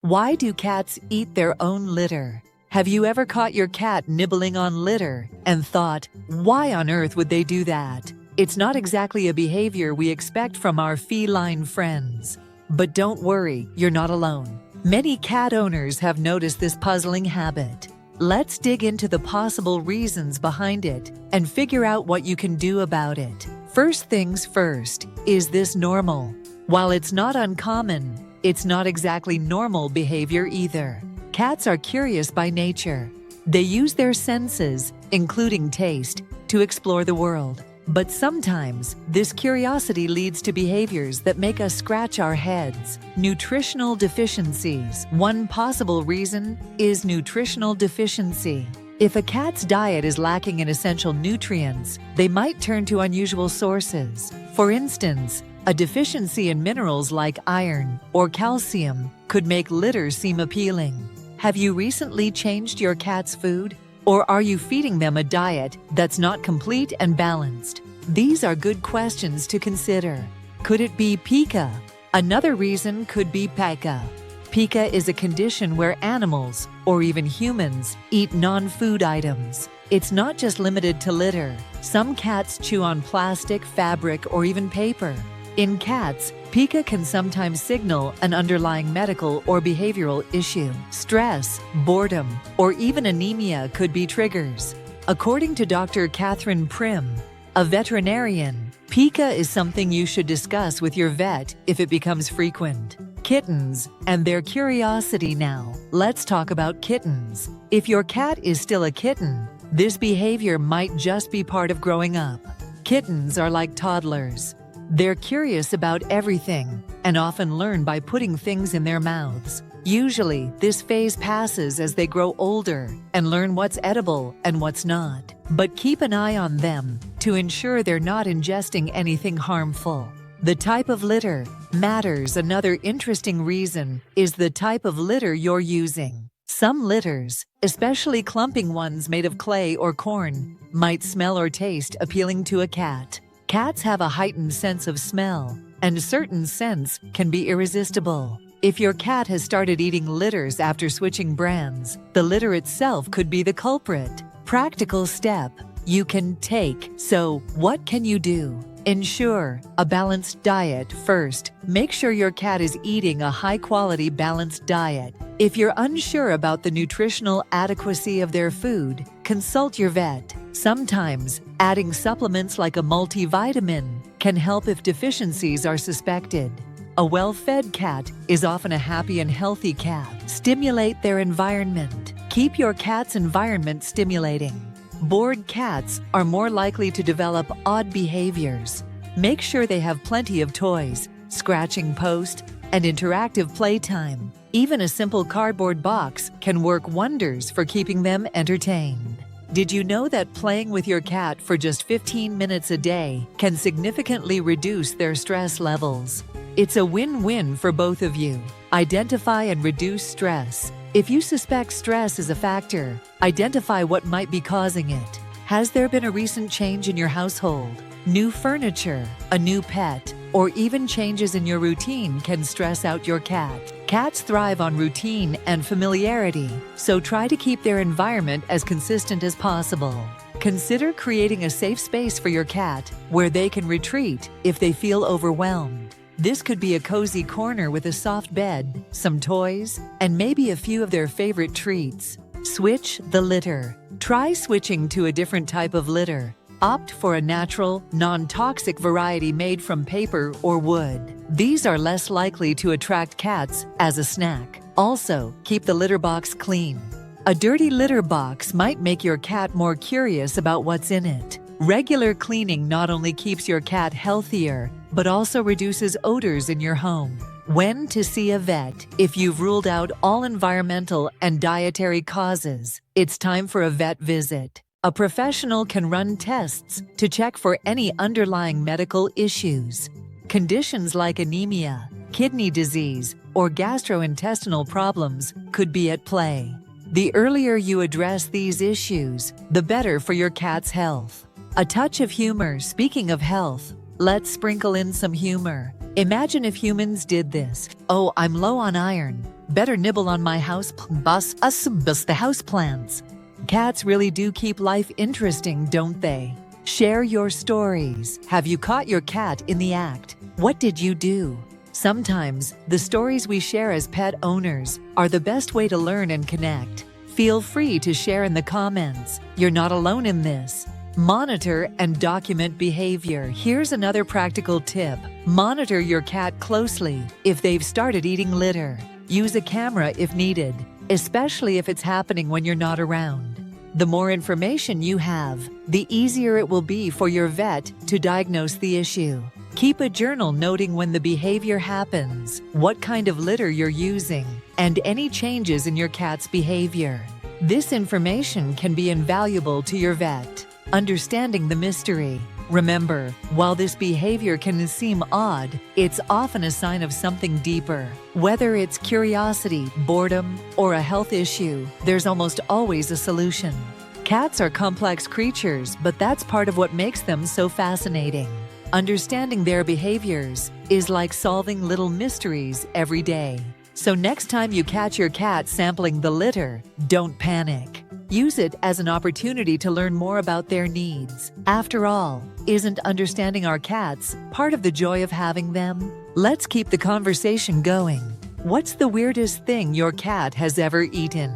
Why do cats eat their own litter? Have you ever caught your cat nibbling on litter and thought, why on earth would they do that? It's not exactly a behavior we expect from our feline friends. But don't worry, you're not alone. Many cat owners have noticed this puzzling habit. Let's dig into the possible reasons behind it and figure out what you can do about it. First things first, is this normal? While it's not uncommon, it's not exactly normal behavior either. Cats are curious by nature. They use their senses, including taste, to explore the world. But sometimes, this curiosity leads to behaviors that make us scratch our heads. Nutritional deficiencies. One possible reason is nutritional deficiency. If a cat's diet is lacking in essential nutrients, they might turn to unusual sources. For instance, a deficiency in minerals like iron or calcium could make litter seem appealing. Have you recently changed your cat's food? Or are you feeding them a diet that's not complete and balanced? These are good questions to consider. Could it be pica? Another reason could be pica. Pica is a condition where animals, or even humans, eat non-food items. It's not just limited to litter. Some cats chew on plastic, fabric, or even paper. In cats, pica can sometimes signal an underlying medical or behavioral issue. Stress, boredom, or even anemia could be triggers. According to Dr. Catherine Prim, a veterinarian, pica is something you should discuss with your vet if it becomes frequent. Kittens and their curiosity now. Let's talk about kittens. If your cat is still a kitten, this behavior might just be part of growing up. Kittens are like toddlers. They're curious about everything and often learn by putting things in their mouths. Usually, this phase passes as they grow older and learn what's edible and what's not. But keep an eye on them to ensure they're not ingesting anything harmful. The type of litter matters. Another interesting reason is the type of litter you're using. Some litters, especially clumping ones made of clay or corn, might smell or taste appealing to a cat. Cats have a heightened sense of smell, and certain scents can be irresistible. If your cat has started eating litters after switching brands, the litter itself could be the culprit. Practical step you can take. So, what can you do? Ensure a balanced diet first. Make sure your cat is eating a high-quality balanced diet. If you're unsure about the nutritional adequacy of their food, consult your vet. Sometimes, adding supplements like a multivitamin can help if deficiencies are suspected. A well-fed cat is often a happy and healthy cat. Stimulate their environment. Keep your cat's environment stimulating. Bored cats are more likely to develop odd behaviors. Make sure they have plenty of toys, scratching post, and interactive playtime. Even a simple cardboard box can work wonders for keeping them entertained. Did you know that playing with your cat for just 15 minutes a day can significantly reduce their stress levels? It's a win-win for both of you. Identify and reduce stress. If you suspect stress is a factor, identify what might be causing it. Has there been a recent change in your household? New furniture, a new pet, or even changes in your routine can stress out your cat. Cats thrive on routine and familiarity, so try to keep their environment as consistent as possible. Consider creating a safe space for your cat where they can retreat if they feel overwhelmed. This could be a cozy corner with a soft bed, some toys, and maybe a few of their favorite treats. Switch the litter. Try switching to a different type of litter. Opt for a natural, non-toxic variety made from paper or wood. These are less likely to attract cats as a snack. Also, keep the litter box clean. A dirty litter box might make your cat more curious about what's in it. Regular cleaning not only keeps your cat healthier, but also reduces odors in your home. When to see a vet? If you've ruled out all environmental and dietary causes, it's time for a vet visit. A professional can run tests to check for any underlying medical issues. Conditions like anemia, kidney disease, or gastrointestinal problems could be at play. The earlier you address these issues, the better for your cat's health. A touch of humor. Speaking of health, let's sprinkle in some humor. Imagine if humans did this. Oh, I'm low on iron. Better nibble on my the house plants. Cats really do keep life interesting, don't they? Share your stories. Have you caught your cat in the act? What did you do? Sometimes, the stories we share as pet owners are the best way to learn and connect. Feel free to share in the comments. You're not alone in this. Monitor and document behavior. Here's another practical tip. Monitor your cat closely if they've started eating litter. Use a camera if needed, especially if it's happening when you're not around. The more information you have, the easier it will be for your vet to diagnose the issue. Keep a journal noting when the behavior happens, what kind of litter you're using, and any changes in your cat's behavior. This information can be invaluable to your vet. Understanding the mystery. Remember, while this behavior can seem odd, it's often a sign of something deeper. Whether it's curiosity, boredom, or a health issue, there's almost always a solution. Cats are complex creatures, but that's part of what makes them so fascinating. Understanding their behaviors is like solving little mysteries every day. So next time you catch your cat sampling the litter, don't panic. Use it as an opportunity to learn more about their needs. After all, isn't understanding our cats part of the joy of having them? Let's keep the conversation going. What's the weirdest thing your cat has ever eaten?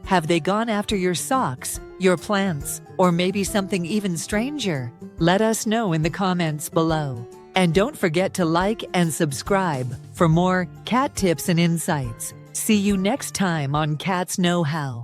Have they gone after your socks, your plants, or maybe something even stranger? Let us know in the comments below. And don't forget to like and subscribe for more cat tips and insights. See you next time on Cats Know How.